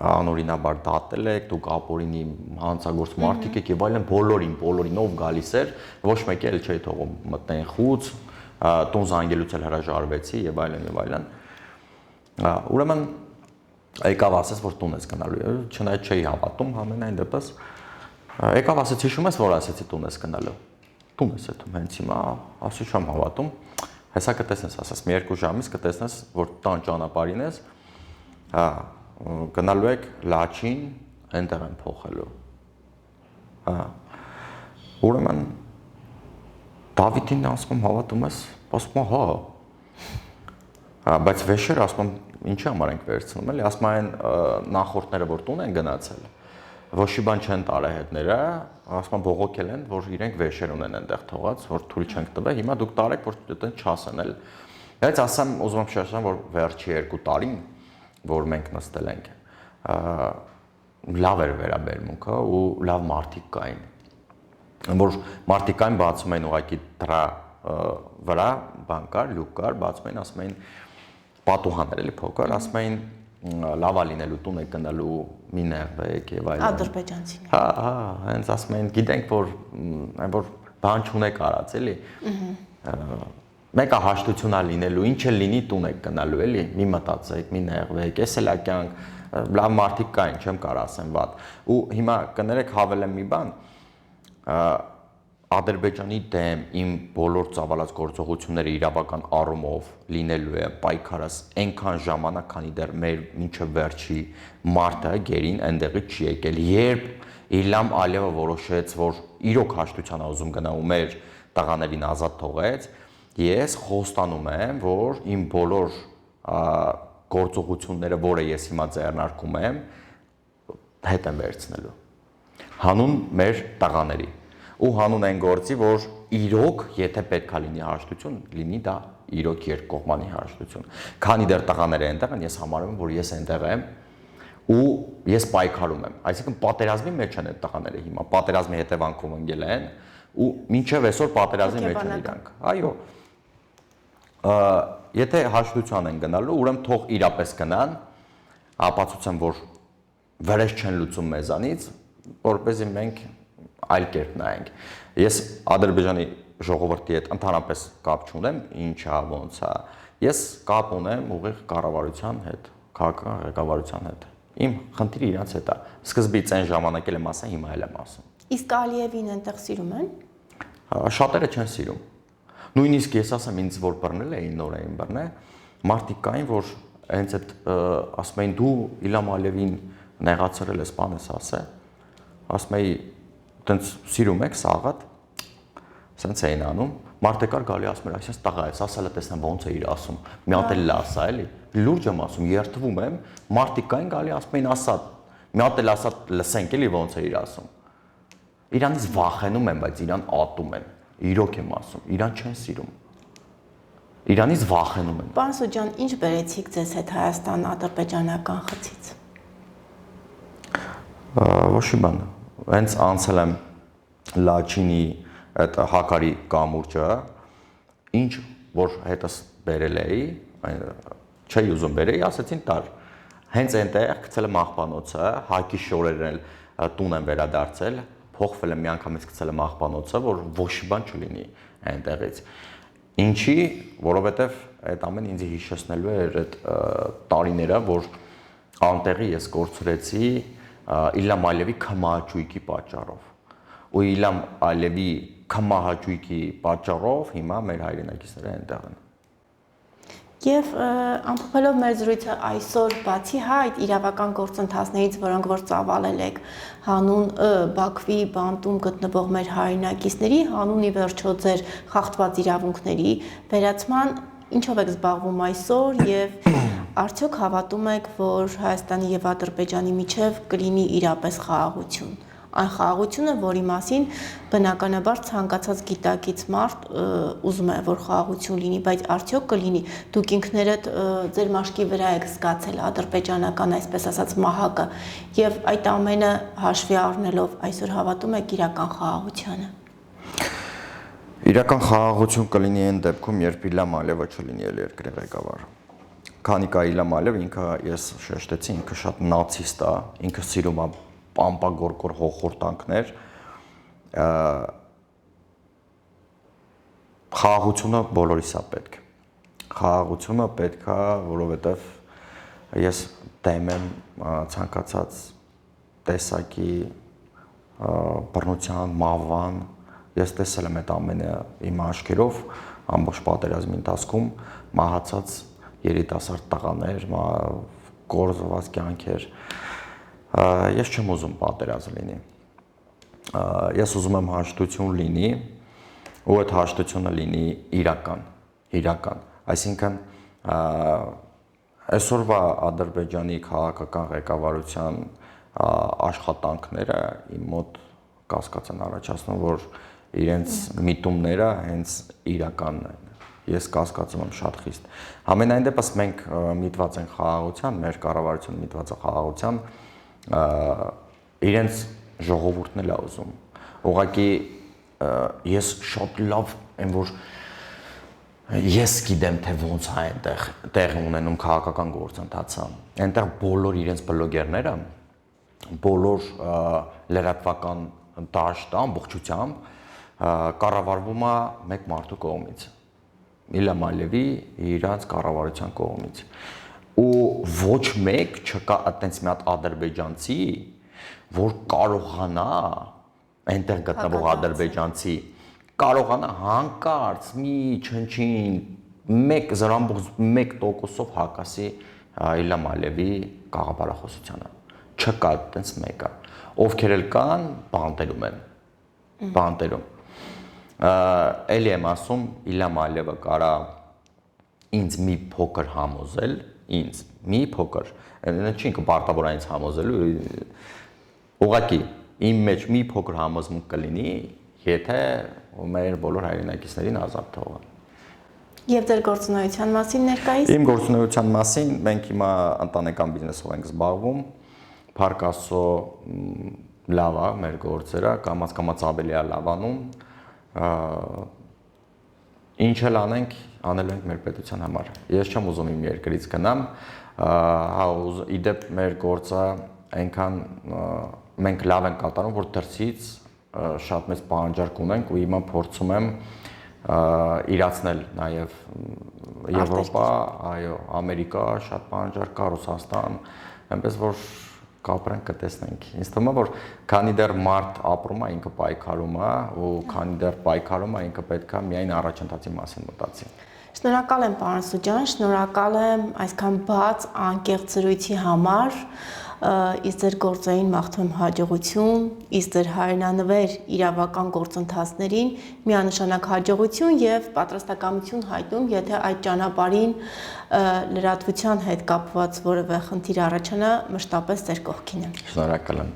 անօրինաբար դատել եք, դուք ապօրինի հանցագործ մարդիկ եք եւ այլն, բոլորին ով գալիս էր, ոչ մեկի էլ չէի թողում մտնեն խուց, տուն զանգելուց էլ հրաժարվեցի եւ այլն։ Ուրեմն եկավ ասես, որ տուն ես գնալու, չնայած չէի հավատում համենայն դեպս, եկավ ասեց, հիշում ես, որ ասեցի տուն ես գնալու, տուն ես հետում, հենց հիմա ասի չեմ հավատում, հեսա կտեսնես, ասես, մի 2 ժամից կտեսնես, որ տան ճանապարհին ես, գնալու եք Լաչին, այնտեղ են փոխելու։ Ուրեմն Դավիթին ասում եմ հավատում ես, ասում եմ հա։ Բայց վեշերը ասում եմ ինչի համար ենք վերցնում, էլի, ասում են նախորդները որ տուն են գնացել, ոչի բան չեն տարեհետները, ասում եմ բողոքել են, որ իրենք վեշեր ունեն այնտեղ թողած, որ թույլ չենք տվել, հիմա դուք տարեք, որ այդտեղ չասեն էլ։ Բայց ասեմ, ուզում եմ շեշտեմ, որ վերջի 2 տարին, որ մենք նստել ենք, լավ էր վերաբերմունքը ու լավ մարդիկ կային, որ մարդիկ կային բացում էին ուղղակի դրա վրա բան կար, լուք կար, բացում էին, ասում էին պատուհաններ էլի փոքր, ասում էին լավա լինելու տուն եք գնալու մի նեղվեք եւ այլն։ Ադրբեջանցիներ։ Հա, հենց ասում էին, գիտենք, որ բան չունեք արած, էլի։ Մեկը հաշտությունա լինելու, ինչ էլ լինի տուն եք գնալու, էլի, մի մտածեք, մի նեղվեք, էս էլ է կյանք, լավ մարդիկ կային, չեմ կարող ասեմ վատ։ Ու հիմա կներեք հավելեմ մի բան, Ադրբեջանի դեմ իմ բոլոր ծավալած գործողությունները իրավական առումով լինելու է պայքարս այնքան ժամանակ, քանի դեռ մեր մինչև վերջի մարտը գերին այնտեղից չի եկել։ Երբ Իլհամ Ալիևը որոշեց, որ իրոք հաշտության է ուզում գնա ու մեր տղաներին ազատ թողեց, ես խոստանում եմ, որ իմ բոլոր գործողությունները, որը ես հիմա ձեռնարկում եմ, հետ եմ վերցնելու։ Հանուն մեր տղաների։ Ու հանուն այն գործի, որ իրոք, եթե պետքա լինի հաշտություն, լինի դա իրոք երկկողմանի հաշտություն։ Քանի դեռ տղաները այնտեղ են, ես համարում եմ, որ ես այնտեղ եմ ու ես պայքարում եմ։ Այսինքն պատերազմի մեջ են այդ տղաները հիմա, պատերազմի հետևանքով ընկել են ու մինչև այսօր պատերազմի մեջ են իրանք։ Այո։ Եթե հաշտության են գնալու, ուրեմն թող իրապես գնան, ապացուցեմ, որ վրեժ չեն լուծում մեզանից, որպեսզի մենք այլ կերպ նայենք։ Ես Ադրբեջանի ժողովրդի հետ ընդհանրապես կապ չունեմ, ինչա, ոնց է։ Ես կապ ունեմ ուղիղ կառավարության հետ, քաղաքական ղեկավարության հետ։ Իմ խնդիրը իրանց հետ է։ Սկզբից այն ժամանակ էլ եմ ասում, հիմա էլ եմ ասում։ Իսկ Ալիևին այնտեղ սիրում են։ Շատերը չեն սիրում։ Նույնիսկ ես ասեմ, ինձ որ բռնել էին, նոր էին բռնել, մարդիկ կային, որ հենց այդ ասում էին դու Իլհամ Ալիևին նեղացրել ես, բան ես ասել, ասում էի տենց սիրում եք Սաղաթ, սենց էին անում, մարդը կար գալի ասում էր, այսինքն տղա ես, ասելը տեսնեմ ոնց է իր ասում, մի հատ էլ ասա էլի, լուրջ եմ ասում, երթվում եմ, մարդիկ կային գալի ասում էին ասա, մի հատ էլ ասա լսենք էլի ոնց է իր ասում։ Իրանից վախենում են, բայց իրան ատում են, իրոք եմ ասում, իրան չեն սիրում։ Իրանից վախենում են։ Պարոն Սոջան, ինչ բերեցիք ձեզ հետ Հայաստան-ադրբեջանական խցից։ Ոչ մի բան։ Հենց անցել եմ Լաչինի այդ Հակարի կամուրջը, ինչ որ հետս բերել էի, չէի ուզում բերեի, ասեցին տար։ Հենց այնտեղ գցել եմ աղբանոցը, Հակի շորերն էլ տուն եմ վերադարձել, փոխվել եմ միանգամից գցել եմ աղբանոցը, որ ոչ մի բան չլինի այնտեղից։ Ինչի, որովհետև այդ ամեն ինձ հիշեցնելու էր այդ տարիները, որ անտեղի ես կորցրեցի Իլհամ Ալիևի քմահաճույքի պատճառով։ Ու Իլհամ Ալիևի քմահաճույքի պատճառով հիմա մեր հայրենակիցները այնտեղ են։ Եվ ամփոփելով մեր զրույցը այսօր բացի այդ իրավական գործընթացներից, որոնք որ ծավալել եք հանուն Բաքվի բանտում գտնվող մեր հայրենակիցների, հանուն ի վերջո ձեր խախտված իրավունքների վերացման, ինչով եք զբաղվում այսօր եւ արդյոք հավատում եք, որ Հայաստանի եւ Ադրբեջանի միջև կլինի իրապես խաղաղություն։ Այն խաղաղությունը, որի մասին բնականաբար ցանկացած գիտակից մարդ ուզում է, որ խաղաղություն լինի, բայց արդյոք կլինի։ Դուք ինքներդ ձեր մաշկի վրա եք զգացել ադրբեջանական, այսպես ասած, մահակը, եւ այդ ամենը հաշվի առնելով այսօր հավատում եք իրական խաղաղությանը։ Իրական խաղաղություն կլինի այն դեպքում, երբ Իլհամ Ալիևը չլինի ել երկրի ղեկավար։ Քանի կա Իլհամ Ալիևը, ինքը ես շեշտեցի, ինքը շատ նացիստ է, ինքը սիրում է պամպագորգոր հոխորտանքներ, խաղաղությունը բոլորիս է պետք։ Խաղաղությունը պետք է, որովհետև ես դեմ եմ ցանկացած տեսակի բռնության, մահվան, ես տեսել եմ այդ ամենը իմ աչքերով ամբողջ պատերազմի ընթացքում մահացած երիտասարդ տղաներ, կորզված կյանքեր։ Ես չեմ ուզում պատերազմ լինի։ Ես ուզում եմ հաշտություն լինի, ու այդ հաշտությունը լինի իրական։ Այսինքն այսօրվա Ադրբեջանի քաղաքական ղեկավարության աշխատանքները իմ մոտ կասկած են առաջացնում, որ իրենց միտումները հենց իրականն են։ Ես կասկածում եմ շատ խիստ։ Համենայն դեպս մենք միտված ենք խաղաղության, մեր կառավարությունը միտված է խաղաղության, իրենց ժողովուրդն էլ է ուզում։ Ուղղակի ես շատ լավ եմ, որ ես գիտեմ, թե ոնց է այնտեղ տեղի ունենում քաղաքական գործընթացը։ Այնտեղ բոլոր իրենց բլոգերները, բոլոր լրատվական դաշտը ամբողջությամբ կառավարվում է մեկ մարդու կողմից։ Իլհամ Ալիևի իրանց կառավարության կողմից։ Ու ոչ մեկ չկա այտենց մի հատ ադրբեջանցի, որ կարողանա այնտեղ գտնվող ադրբեջանցի կարողանա հանկարծ մի չնչին 0.1%-ով հակասի Իլհամ Ալիևի գաղափարախոսությանը։ Չկա այտենց մեկը։ Ովքեր էլ կան, բանտերում են։ Բանտերում։ Էլի եմ ասում, Իլհամ Ալիևը կարա ինձ մի փոքր համոզել, ինձ մի փոքր, չի պարտավոր ինձ համոզելու, ուղղակի իմ մեջ մի փոքր համոզմունք կլինի, եթե մեր բոլոր հայրենակիցներին ազատ թողան։ Եվ ձեր գործունեության մասին ներկայիս։ Իմ գործունեության մասին մենք հիմա ընտանեկան բիզնեսով ենք զբաղվում, Փառք Աստծո լավ է մեր գործերը, կամաց ավելի է լավանում, ինչ էլ անենք, անելու ենք մեր պետության համար։ Ես չեմ ուզում իմ երկրից գնամ, իդեպ մեր գործը այնքան մենք լավ ենք կատարում, որ դրսից շատ մեծ պահանջարկ ունենք ու հիմա փորձում եմ իրացնել նաև Եվրոպա, այո, Ամերիկա, շատ պահանջարկ կա, Ռուսաստան, այնպես որ կապրենք կտեսնենք։ Ինձ թվում է, որ քանի դեռ մարդ ապրում է, ինքը պայքարում է, ու քանի դեռ պայքարում է, ինքը պետք է միայն առաջընթացի մասին մտածի։ Շնորհակալ եմ, պարոն Սուջան, շնորհակալ եմ այսքան բաց, անկեղծ զրույցի համար, իսկ ձեր գործերին մաղթում եմ հաջողություն, իսկ ձեր հայրենանվեր իրավական գործընթացներին միանշանակ հաջողություն եւ պատրաստակամություն հայտնում, եթե այդ ճանապարհին լրատվության հետ կապված որևէ խնդիր առաջանա, մշտապես ձեր կողքին եմ։ Շնորհակալ եմ։